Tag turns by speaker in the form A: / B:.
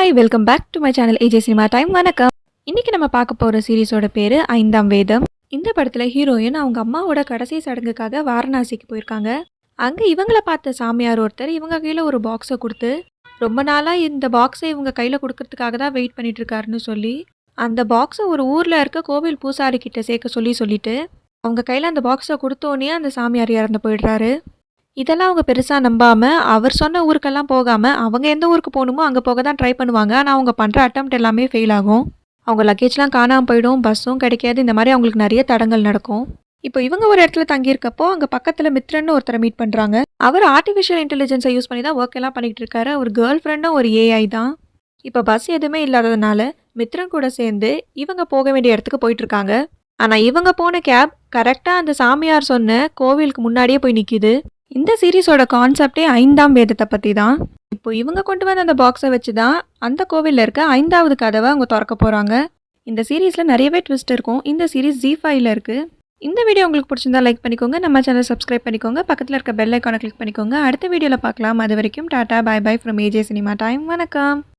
A: Hi welcome back to my channel AJ cinema time. வணக்கம். இன்னைக்கு நம்ம பார்க்க போகிற சீரிஸோட பேர் ஐந்தாம் வேதம். இந்த படத்தில் ஹீரோயின் அவங்க அம்மாவோட கடைசி சடங்குக்காக வாரணாசிக்கு போயிருக்காங்க. அங்கே இவங்கள பார்த்த சாமியார் ஒருத்தர் இவங்க கையில் ஒரு பாக்ஸை கொடுத்து ரொம்ப நாளாக இந்த பாக்ஸை இவங்க கையில் கொடுக்கறதுக்காக தான் வெயிட் பண்ணிட்டு இருக்காருன்னு சொல்லி அந்த பாக்ஸை ஒரு ஊரில் இருக்க கோவில் பூசாரி கிட்ட சேர்க்க சொல்லிட்டு அவங்க கையில் அந்த பாக்ஸை கொடுத்தோன்னே அந்த சாமியார் இறந்து போயிடுறாரு. இதெல்லாம் அவங்க பெருசாக நம்பாமல் அவர் சொன்ன ஊருக்கெல்லாம் போகாமல் அவங்க எந்த ஊருக்கு போகணுமோ அங்கே போக தான் ட்ரை பண்ணுவாங்க. ஆனால் அவங்க பண்ணுற அட்டெம்ப்ட் எல்லாமே ஃபெயில் ஆகும். அவங்க லக்கேஜ்லாம் காணாமல் போயிடும், பஸ்ஸும் கிடைக்காது. இந்த மாதிரி அவங்களுக்கு நிறைய தடங்கள் நடக்கும். இப்போ இவங்க ஒரு இடத்துல தங்கியிருக்கப்போ அங்கே பக்கத்தில் மித்ரன்னு ஒருத்தரை மீட் பண்ணுறாங்க. அவர் ஆர்டிஃபிஷியல் இன்டெலிஜென்ஸை யூஸ் பண்ணி தான் ஒர்க் எல்லாம் பண்ணிகிட்டு இருக்காரு. ஒரு கேர்ள் ஃப்ரெண்டும் ஒரு ஏஐ தான். இப்போ பஸ் எதுவுமே இல்லாததுனால மித்ரன் கூட சேர்ந்து இவங்க போக வேண்டிய இடத்துக்கு போயிட்டு இருக்காங்க. ஆனால் இவங்க போன கேப் கரெக்டாக அந்த சாமியார் சொன்ன கோவிலுக்கு முன்னாடியே போய் நிற்கிது. இந்த சீரீஸோட கான்செப்டே ஐந்தாம் வேதத்தை பற்றி தான். இப்போ இவங்க கொண்டு வந்த அந்த பாக்ஸை வச்சு தான் அந்த கோவிலில் இருக்க 5வது கதவை அவங்க திறக்க போகிறாங்க. இந்த சீரீஸில் நிறையவே ட்விஸ்ட் இருக்கும். இந்த சீரீஸ் Zee5ல இருக்குது. இந்த வீடியோ உங்களுக்கு பிடிச்சிருந்தா லைக் பண்ணிக்கோங்க, நம்ம சேனல் சப்ஸ்கிரைப் பண்ணிக்கோங்க, பக்கத்தில் இருக்க பெல் ஐக்கானை கிளிக் பண்ணிக்கோங்க. அடுத்த வீடியோவில் பார்க்கலாம். அது வரைக்கும் tata bye bye from AJ cinema time. வணக்கம்.